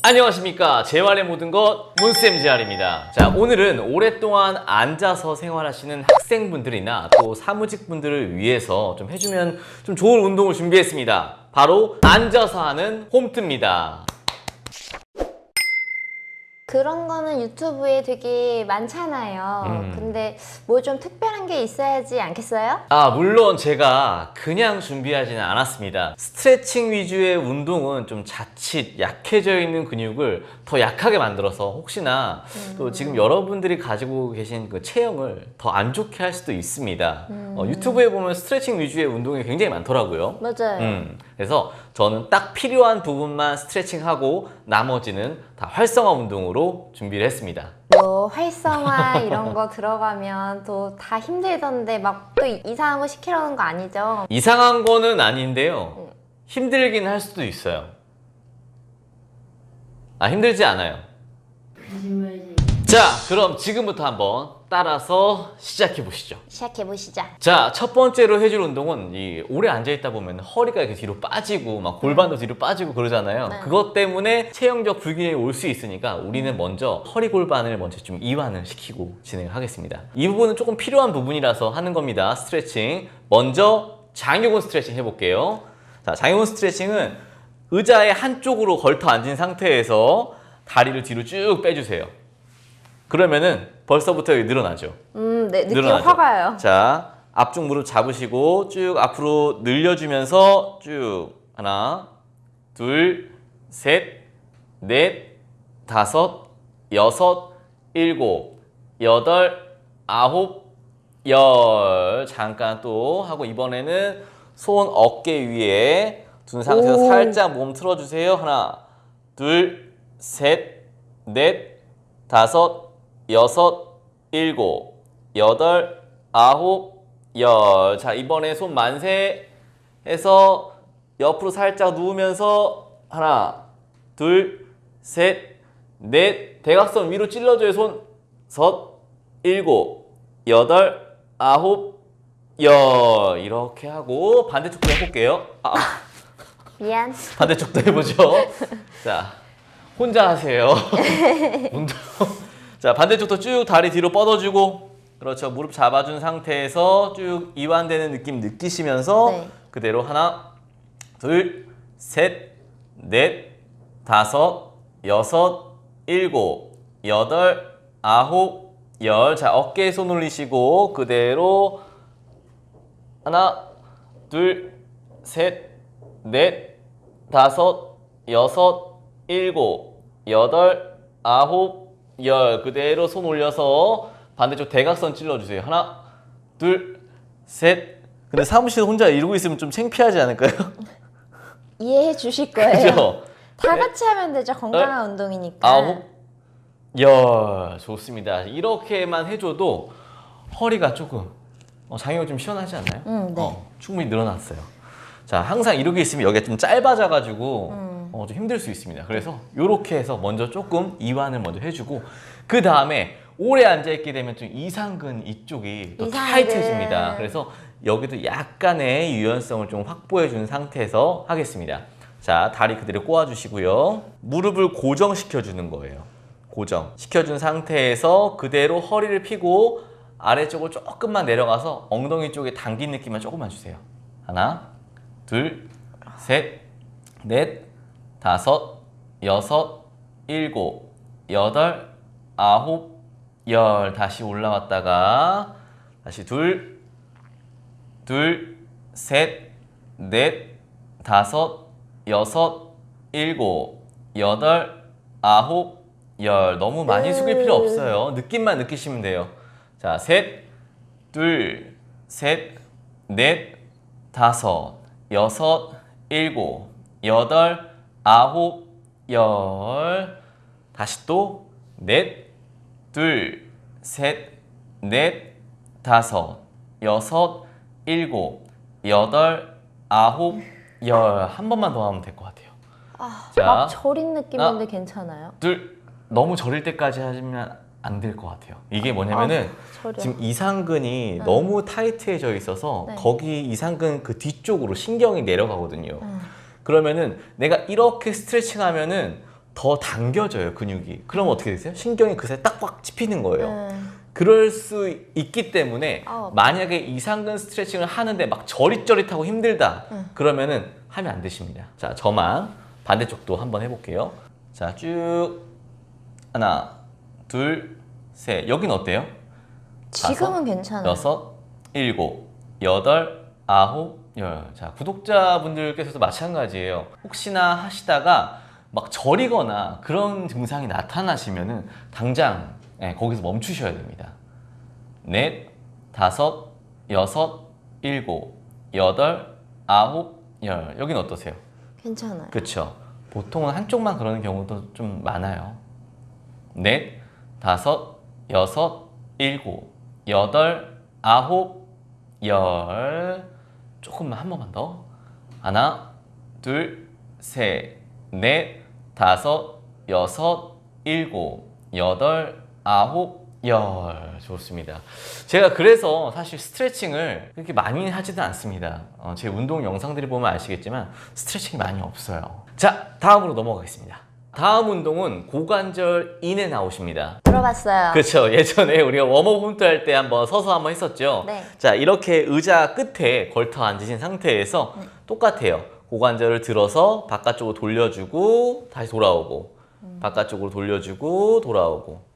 안녕하십니까. 재활의 모든 것 문쌤 재활입니다. 자, 오늘은 오랫동안 앉아서 생활하시는 학생분들이나 또 사무직분들을 위해서 좀 해주면 좀 좋은 운동을 준비했습니다. 바로 앉아서 하는 홈트입니다. 그런 거는 유튜브에 되게 많잖아요. 근데 뭐 좀 특별한 게 있어야지 않겠어요? 물론 제가 그냥 준비하지는 않았습니다. 스트레칭 위주의 운동은 좀 자칫 약해져 있는 근육을 더 약하게 만들어서 혹시나 또 지금 여러분들이 가지고 계신 그 체형을 더 안 좋게 할 수도 있습니다. 유튜브에 보면 스트레칭 위주의 운동이 굉장히 많더라고요. 맞아요. 그래서 저는 딱 필요한 부분만 스트레칭하고 나머지는 다 활성화 운동으로 준비를 했습니다. 뭐 활성화 이런 거 들어가면 또 다 힘들던데 막 또 이상한 거 시키려는 거 아니죠? 이상한 거는 아닌데요. 힘들긴 할 수도 있어요. 힘들지 않아요. 자, 그럼 지금부터 한번 따라서 시작해 보시죠. 시작해 보시죠. 자, 첫 번째로 해줄 운동은 오래 앉아있다 보면 허리가 이렇게 뒤로 빠지고 막 골반도 뒤로 빠지고 그러잖아요. 네. 그것 때문에 체형적 불균형이 올 수 있으니까 우리는 먼저 허리 골반을 먼저 좀 이완을 시키고 진행을 하겠습니다. 이 부분은 조금 필요한 부분이라서 하는 겁니다. 스트레칭. 먼저 장요근 스트레칭 해볼게요. 자, 장요근 스트레칭은 의자의 한쪽으로 걸터 앉은 상태에서 다리를 뒤로 쭉 빼주세요. 그러면은 벌써부터 여기 늘어나죠. 네, 느낌 늘어나죠. 확 와요. 자, 앞쪽 무릎 잡으시고 쭉 앞으로 늘려주면서 쭉 하나, 둘, 셋, 넷, 다섯, 여섯, 일곱, 여덟, 아홉, 열. 잠깐 또 하고 이번에는 손 어깨 위에 둔 상태에서 오. 살짝 몸 틀어주세요. 하나, 둘, 셋, 넷, 다섯, 여섯, 일곱, 여덟, 아홉, 열. 자, 이번에 손 만세 해서 옆으로 살짝 누우면서 하나, 둘, 셋, 넷. 대각선 위로 찔러줘요. 손 섯, 일곱, 여덟, 아홉, 열. 이렇게 하고 반대쪽도 해볼게요. 미안. 반대쪽도 해보죠. 자, 혼자 하세요. 운동. 자, 반대쪽도 쭉 다리 뒤로 뻗어주고, 그렇죠. 무릎 잡아준 상태에서 쭉 이완되는 느낌 느끼시면서 네. 그대로 하나, 둘, 셋, 넷, 다섯, 여섯, 일곱, 여덟, 아홉, 열. 자, 어깨에 손 올리시고 그대로 하나, 둘, 셋, 넷, 다섯, 여섯, 일곱, 여덟, 아홉, 열. 그대로 손 올려서 반대쪽 대각선 찔러주세요. 하나, 둘, 셋. 근데 사무실 혼자 이러고 있으면 좀 창피하지 않을까요? 이해해 주실 거예요. 그죠? 다 같이 하면 되죠. 건강한 운동이니까. 아홉, 열. 좋습니다. 이렇게만 해줘도 허리가 조금 장요가 좀 시원하지 않나요? 네. 충분히 늘어났어요. 자, 항상 이렇게 있으면 여기가 좀 짧아져가지고 좀 힘들 수 있습니다. 그래서 이렇게 해서 먼저 조금 이완을 먼저 해주고 그 다음에 오래 앉아있게 되면 좀 이상근 이쪽이 또 이상근. 타이트해집니다. 그래서 여기도 약간의 유연성을 좀 확보해주는 상태에서 하겠습니다. 자, 다리 그대로 꼬아주시고요. 무릎을 고정시켜주는 거예요. 고정. 시켜준 상태에서 그대로 허리를 펴고 아래쪽으로 조금만 내려가서 엉덩이 쪽에 당긴 느낌만 조금만 주세요. 하나, 둘, 셋, 넷, 다섯, 여섯, 일곱, 여덟, 아홉, 열. 다시 올라왔다가 다시 둘, 셋, 넷, 다섯, 여섯, 일곱, 여덟, 아홉, 열. 너무 많이 숙일 필요 없어요. 느낌만 느끼시면 돼요. 자, 셋, 둘, 셋, 넷, 다섯, 여섯, 일곱, 여덟, 아홉, 열. 다시 또 넷, 둘, 셋, 넷, 다섯, 여섯, 일곱, 여덟, 아홉, 열. 한 번만 더 하면 될 것 같아요. 자, 막 저린 느낌인데 괜찮아요? 둘, 너무 저릴 때까지 하시면 안 될 것 같아요. 이게 뭐냐면은 저려. 지금 이상근이 너무 타이트해져 있어서 네. 거기 이상근 그 뒤쪽으로 신경이 내려가거든요. 그러면은 내가 이렇게 스트레칭 하면은 더 당겨져요, 근육이. 그럼 어떻게 되세요? 신경이 그새 딱 꽉 찝히는 거예요. 그럴 수 있기 때문에 만약에 이상근 스트레칭을 하는데 막 저릿저릿하고 힘들다 그러면은 하면 안 되십니다. 자, 저만 반대쪽도 한번 해볼게요. 자, 쭉 하나, 둘, 셋. 여긴 어때요? 지금은 괜찮아요. 여섯, 일곱, 여덟, 아홉, 열. 자, 구독자분들께서도 마찬가지예요. 혹시나 하시다가 막 저리거나 그런 증상이 나타나시면은 당장 거기서 멈추셔야 됩니다. 넷, 다섯, 여섯, 일곱, 여덟, 아홉, 열. 여긴 어떠세요? 괜찮아요. 그렇죠. 보통은 한쪽만 그러는 경우도 좀 많아요. 넷, 다섯, 여섯, 일곱, 여덟, 아홉, 열. 조금만 한 번만 더. 하나, 둘, 셋, 넷, 다섯, 여섯, 일곱, 여덟, 아홉, 열. 좋습니다. 제가 그래서 사실 스트레칭을 그렇게 많이 하지는 않습니다. 제 운동 영상들을 보면 아시겠지만 스트레칭이 많이 없어요. 자, 다음으로 넘어가겠습니다. 다음 운동은 고관절 인에 나오십니다. 들어봤어요. 그렇죠. 예전에 우리가 웜업 홈트 할 때 한번 서서 한번 했었죠. 네. 자, 이렇게 의자 끝에 걸터 앉으신 상태에서 똑같아요. 고관절을 들어서 바깥쪽으로 돌려주고 다시 돌아오고 바깥쪽으로 돌려주고 돌아오고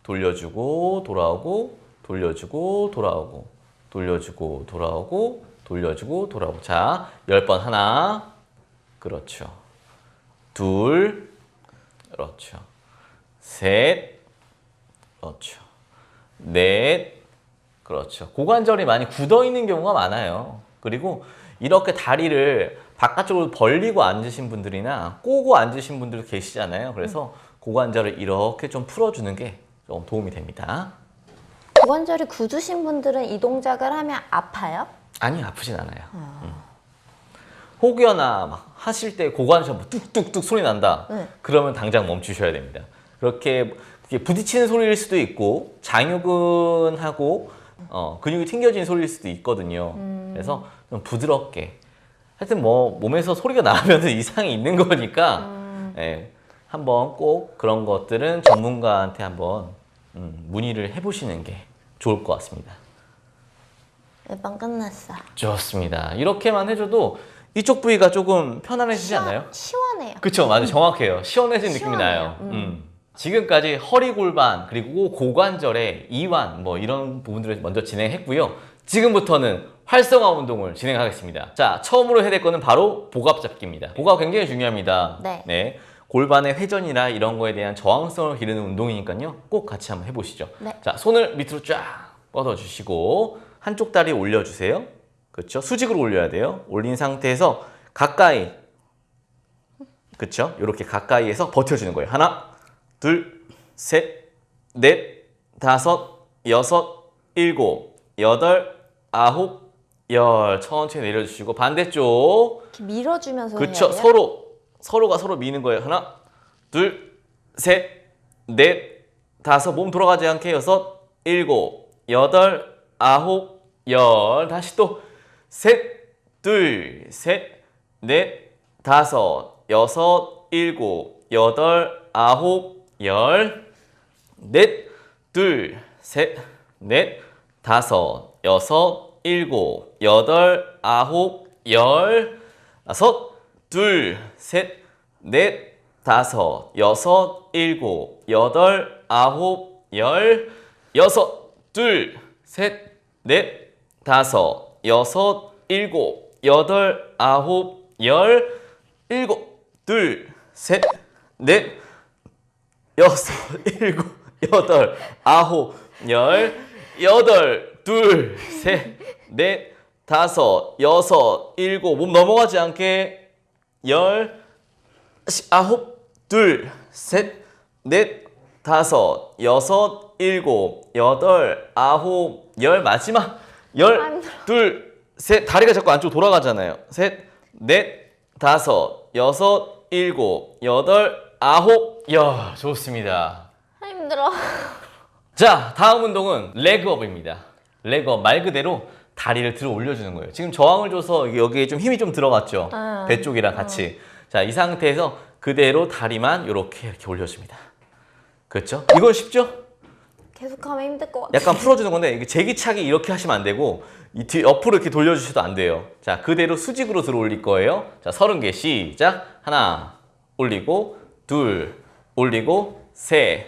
돌려주고 돌아오고 돌려주고 돌아오고 돌려주고 돌아오고 돌려주고 돌아오고. 자, 10번 하나. 그렇죠. 둘. 그렇죠. 셋. 그렇죠. 넷. 그렇죠. 고관절이 많이 굳어 있는 경우가 많아요. 그리고 이렇게 다리를 바깥쪽으로 벌리고 앉으신 분들이나 꼬고 앉으신 분들도 계시잖아요. 그래서 고관절을 이렇게 좀 풀어주는 게 좀 도움이 됩니다. 고관절이 굳으신 분들은 이 동작을 하면 아파요? 아니, 아프진 않아요. 혹여나 막 하실 때 고관절 뭐 뚝뚝뚝 소리 난다. 그러면 당장 멈추셔야 됩니다. 그렇게 부딪히는 소리일 수도 있고 장요근하고 근육이 튕겨지는 소리일 수도 있거든요. 그래서 좀 부드럽게. 하여튼 뭐 몸에서 소리가 나면 이상이 있는 거니까 한번 꼭 그런 것들은 전문가한테 한번 문의를 해보시는 게 좋을 것 같습니다. 몇 번 끝났어. 좋습니다. 이렇게만 해줘도 이쪽 부위가 조금 편안해지지 않나요? 시원해요. 그쵸, 맞아요. 정확해요. 시원해진 느낌이 나요. 시원해요. 지금까지 허리 골반 그리고 고관절의 이완 뭐 이런 부분들을 먼저 진행했고요. 지금부터는 활성화 운동을 진행하겠습니다. 자, 처음으로 해야 될 거는 바로 복압 잡기입니다. 복압 굉장히 중요합니다. 네. 골반의 회전이나 이런 거에 대한 저항성을 기르는 운동이니까요. 꼭 같이 한번 해보시죠. 네. 자, 손을 밑으로 쫙 뻗어주시고 한쪽 다리 올려주세요. 그렇죠? 수직으로 올려야 돼요. 올린 상태에서 가까이, 그렇죠? 이렇게 가까이에서 버텨주는 거예요. 하나, 둘, 셋, 넷, 다섯, 여섯, 일곱, 여덟, 아홉, 열. 천천히 내려주시고 반대쪽. 이렇게 밀어주면서 그렇죠. 해야 돼요? 서로가 서로 미는 거예요. 하나, 둘, 셋, 넷, 다섯. 몸 돌아가지 않게 여섯, 일곱, 여덟, 아홉, 열. 다시 또 셋, 둘, 셋, 넷, 다섯, 여섯, 일곱, 여덟, 아홉, 열. 넷, 둘, 셋, 넷, 다섯, 여섯, 일곱, 여덟, 아홉, 열. 다섯, 둘, 셋, 넷, 다섯, 여섯, 일곱, 여덟, 아홉, 열. 여섯, 둘, 셋, 넷, 다섯, 여섯, 일곱, 여덟, 아홉, 열. 일곱, 둘, 셋, 넷, 여섯, 일곱, 여덟, 아홉, 열. 여덟, 둘, 셋, 넷, 다섯, 여섯, 일곱. 몸 넘어가지 않게. 열. 아홉, 둘, 셋, 넷, 다섯, 여섯, 일곱, 여덟, 아홉, 열. 마지막. 열, 둘, 셋. 다리가 자꾸 안쪽으로 돌아가잖아요. 셋, 넷, 다섯, 여섯, 일곱, 여덟, 아홉, 열. 좋습니다. 힘들어. 자, 다음 운동은 레그업입니다. 레그업 말 그대로 다리를 들어 올려주는 거예요. 지금 저항을 줘서 여기에 좀 힘이 좀 들어갔죠. 배 쪽이랑 같이. 자, 이 상태에서 그대로 다리만 이렇게 올려줍니다. 그렇죠? 이건 쉽죠? 계속하면 힘들 것 같아. 약간 풀어주는 건데 이게 제기차기 이렇게 하시면 안 되고 옆으로 이렇게 돌려주셔도 안 돼요. 자, 그대로 수직으로 들어 올릴 거예요. 자, 30개 시작. 하나 올리고 둘 올리고 셋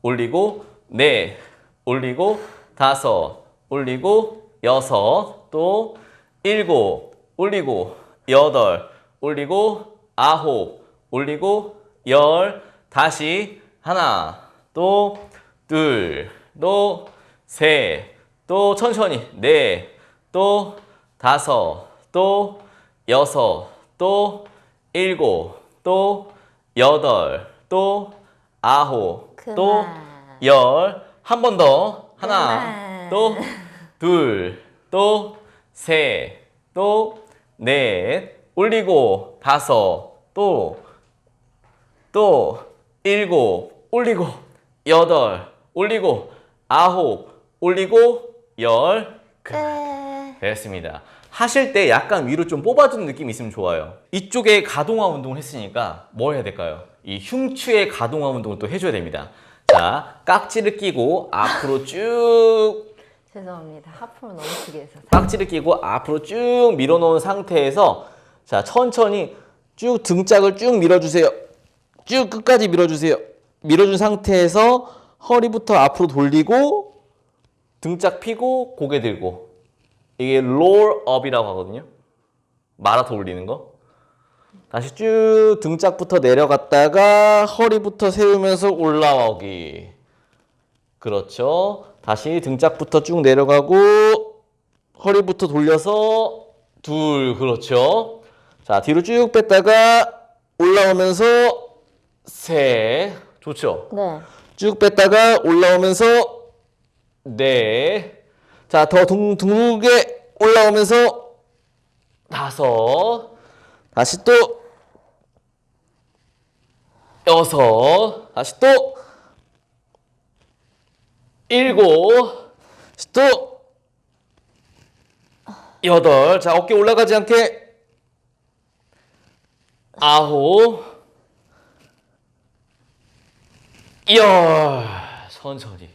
올리고 넷 올리고 다섯 올리고 여섯 또 일곱 올리고 여덟 올리고 아홉 올리고 열 다시 하나 또 둘 또 셋 또 천천히 넷 또 다섯 또 여섯 또 일곱 또 여덟 또 아홉 또 그만. 열 한 번 더 하나 그만. 또 둘 또 셋 또 넷 올리고 다섯 또 일곱 올리고 여덟 올리고 아홉 올리고 열 끝. 됐습니다. 하실 때 약간 위로 좀 뽑아주는 느낌이 있으면 좋아요. 이쪽에 가동화 운동을 했으니까 뭘 해야 될까요? 이 흉추의 가동화 운동을 또 해줘야 됩니다. 자, 깍지를 끼고 앞으로 쭉 죄송합니다. 하품을 너무 크게 해서. 깍지를 끼고 앞으로 쭉 밀어놓은 상태에서 자, 천천히 쭉 등짝을 쭉 밀어주세요. 쭉 끝까지 밀어주세요. 밀어준 상태에서 허리부터 앞으로 돌리고 등짝 펴고 고개 들고 이게 롤업이라고 하거든요. 마라톤 올리는 거. 다시 쭉 등짝부터 내려갔다가 허리부터 세우면서 올라오기. 그렇죠. 다시 등짝부터 쭉 내려가고 허리부터 돌려서 둘. 그렇죠. 자, 뒤로 쭉 뺐다가 올라오면서 셋. 좋죠. 네. 쭉 뺐다가 올라오면서 네. 자, 더 둥글게 올라오면서 다섯. 다시 또 여섯. 다시 또 일곱. 다시 또 여덟. 자, 어깨 올라가지 않게 아홉. 열. 천천히.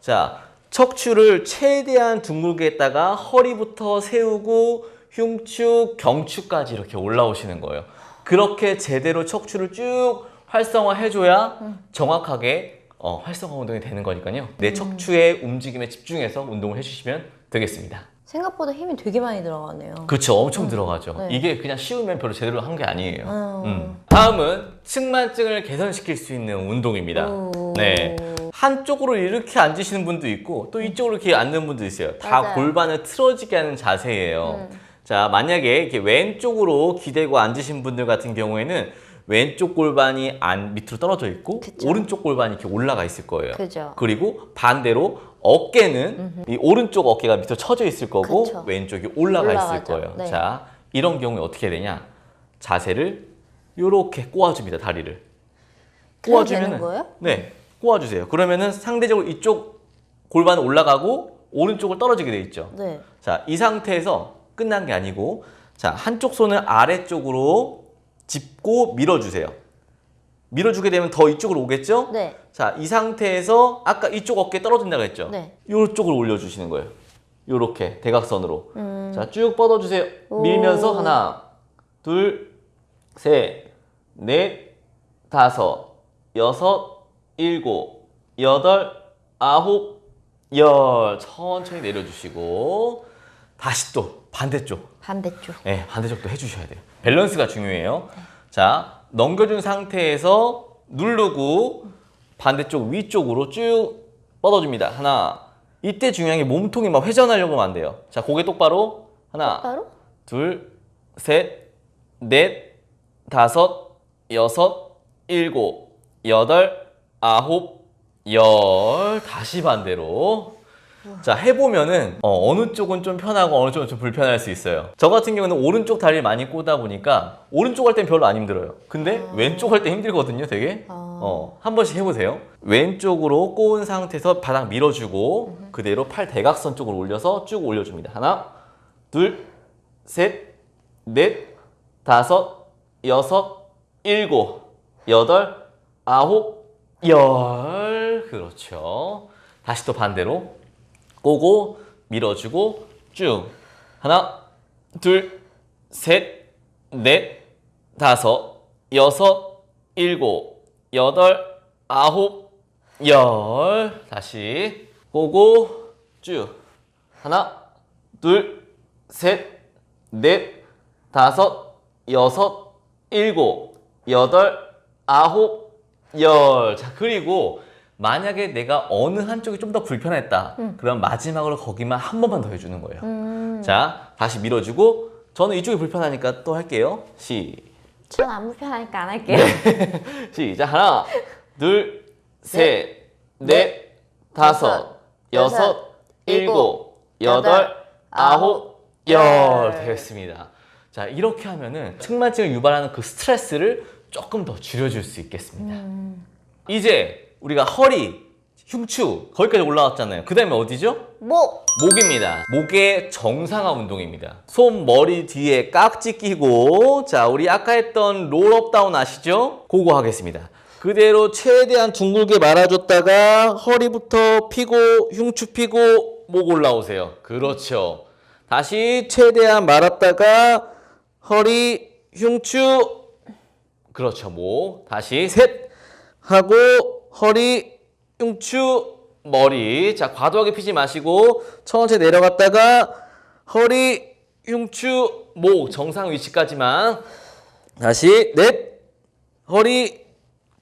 자, 척추를 최대한 둥글게 했다가 허리부터 세우고 흉추, 경추까지 이렇게 올라오시는 거예요. 그렇게 제대로 척추를 쭉 활성화해줘야 정확하게 활성화 운동이 되는 거니까요. 내 척추의 움직임에 집중해서 운동을 해주시면 되겠습니다. 생각보다 힘이 되게 많이 들어가네요. 그렇죠. 엄청 들어가죠. 네. 이게 그냥 쉬우면 별로 제대로 한 게 아니에요. 다음은 측만증을 개선시킬 수 있는 운동입니다. 네. 한쪽으로 이렇게 앉으시는 분도 있고 또 이쪽으로 이렇게 앉는 분도 있어요. 다 맞아요. 골반을 틀어지게 하는 자세예요. 자, 만약에 이렇게 왼쪽으로 기대고 앉으신 분들 같은 경우에는 왼쪽 골반이 밑으로 떨어져 있고 그쵸. 오른쪽 골반이 이렇게 올라가 있을 거예요. 그죠. 그리고 반대로 어깨는 이 오른쪽 어깨가 밑으로 쳐져 있을 거고 그쵸. 왼쪽이 올라가 있을 올라가죠. 거예요. 네. 자, 이런 경우에 어떻게 해야 되냐? 자세를 이렇게 꼬아줍니다. 다리를. 그래도 되는 거예요? 네, 꼬아주세요. 그러면은 상대적으로 이쪽 골반은 올라가고 오른쪽을 떨어지게 돼 있죠. 네. 자, 이 상태에서 끝난 게 아니고 자, 한쪽 손을 아래쪽으로 짚고 밀어주세요. 밀어주게 되면 더 이쪽으로 오겠죠? 네. 자, 이 상태에서 아까 이쪽 어깨 떨어진다고 했죠? 네. 이쪽으로 올려주시는 거예요. 이렇게 대각선으로. 자, 쭉 뻗어주세요. 밀면서 하나, 둘, 셋, 넷, 다섯, 여섯, 일곱, 여덟, 아홉, 열. 천천히 내려주시고 다시 또 반대쪽. 반대쪽. 네, 반대쪽도 해주셔야 돼요. 밸런스가 중요해요. 자, 넘겨준 상태에서 누르고 반대쪽 위쪽으로 쭉 뻗어줍니다. 하나. 이때 중요한 게 몸통이 막 회전하려고 하면 안 돼요. 자, 고개 똑바로. 하나, 바로? 둘, 셋, 넷, 다섯, 여섯, 일곱, 여덟, 아홉, 열. 다시 반대로. 자, 해보면은 어느 쪽은 좀 편하고 어느 쪽은 좀 불편할 수 있어요. 저 같은 경우는 오른쪽 다리를 많이 꼬다 보니까 오른쪽 할 땐 별로 안 힘들어요. 근데 왼쪽 할 때 힘들거든요, 되게. 한 번씩 해보세요. 왼쪽으로 꼬은 상태에서 바닥 밀어주고 그대로 팔 대각선 쪽으로 올려서 쭉 올려줍니다. 하나, 둘, 셋, 넷, 다섯, 여섯, 일곱, 여덟, 아홉, 열. 그렇죠. 다시 또 반대로 꼬고 밀어주고 쭉. 하나, 둘, 셋, 넷, 다섯, 여섯, 일곱, 여덟, 아홉, 열. 다시 꼬고 쭉. 하나, 둘, 셋, 넷, 다섯, 여섯, 일곱, 여덟, 아홉, 열. 자, 그리고 만약에 내가 어느 한쪽이 좀 더 불편했다. 그럼 마지막으로 거기만 한 번만 더 해주는 거예요. 자, 다시 밀어주고 저는 이쪽이 불편하니까 또 할게요. 전 안 불편하니까 안 할게요. 시작. 하나, 둘, 셋, 넷, 다섯, 여섯, 일곱, 여덟, 아홉, 열. 됐습니다. 자, 이렇게 하면은 측만증을 유발하는 그 스트레스를 조금 더 줄여줄 수 있겠습니다. 이제 우리가 허리, 흉추 거기까지 올라왔잖아요. 그 다음에 어디죠? 목입니다. 목의 정상화 운동입니다. 손, 머리 뒤에 깍지 끼고, 자, 우리 아까 했던 롤업 다운 아시죠? 그거 하겠습니다. 그대로 최대한 둥글게 말아줬다가 허리부터 피고, 흉추 피고, 목 올라오세요. 그렇죠. 다시 최대한 말았다가 허리, 흉추, 그렇죠. 목. 다시 셋 하고 허리, 흉추, 머리. 자, 과도하게 피지 마시고 천천히 내려갔다가 허리, 흉추, 목 정상 위치까지만. 다시 넷, 허리,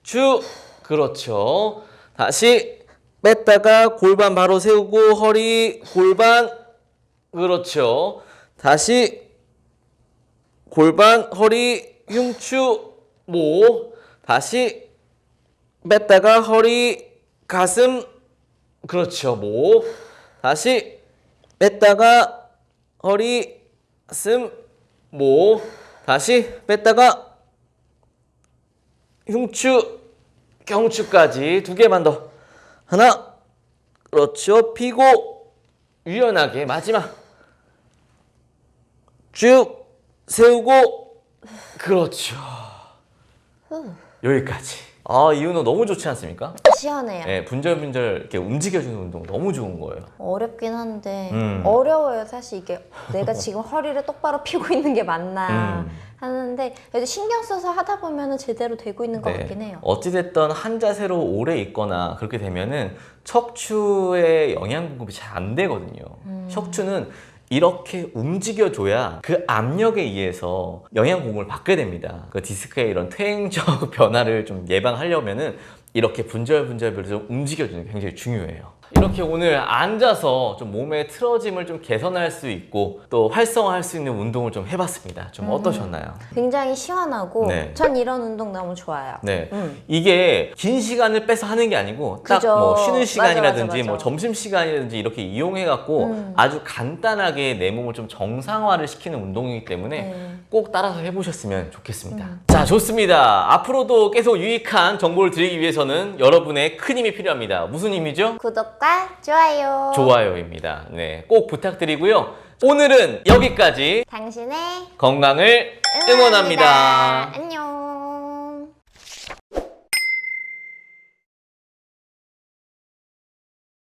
흉추. 그렇죠. 다시 뺐다가 골반 바로 세우고 허리, 골반. 그렇죠. 다시 골반, 허리, 흉추, 목. 다시 뺐다가 허리, 가슴. 그렇죠. 목. 다시 뺐다가 허리, 가슴, 목. 다시 뺐다가 흉추, 경추까지 두 개만 더. 하나. 그렇죠. 피고 유연하게 마지막. 쭉 세우고. 그렇죠. 여기까지. 아, 이 운동 너무 좋지 않습니까? 시원해요. 네, 분절분절 이렇게 움직여주는 운동 너무 좋은 거예요. 어렵긴 한데 어려워요. 사실 이게 내가 지금 허리를 똑바로 펴고 있는 게 맞나 하는데 그래도 신경 써서 하다 보면 제대로 되고 있는 것 같긴 해요. 어찌됐든 한 자세로 오래 있거나 그렇게 되면은 척추에 영양 공급이 잘 안 되거든요. 척추는 이렇게 움직여줘야 그 압력에 의해서 영양 공급을 받게 됩니다. 그 디스크의 이런 퇴행적 변화를 좀 예방하려면은 이렇게 분절분절별로 좀 움직여주는 게 굉장히 중요해요. 이렇게 오늘 앉아서 좀 몸의 틀어짐을 좀 개선할 수 있고 또 활성화할 수 있는 운동을 좀 해봤습니다. 좀 어떠셨나요? 굉장히 시원하고 네. 전 이런 운동 너무 좋아요. 네, 이게 긴 시간을 빼서 하는 게 아니고 딱 그죠. 뭐 쉬는 시간이라든지 맞아. 뭐 점심 시간이라든지 이렇게 이용해갖고 아주 간단하게 내 몸을 좀 정상화를 시키는 운동이기 때문에 꼭 따라서 해보셨으면 좋겠습니다. 자, 좋습니다. 앞으로도 계속 유익한 정보를 드리기 위해서는 여러분의 큰 힘이 필요합니다. 무슨 힘이죠? 구독과 좋아요. 좋아요입니다. 네, 꼭 부탁드리고요. 오늘은 여기까지. 당신의 건강을 응원합니다. 안녕.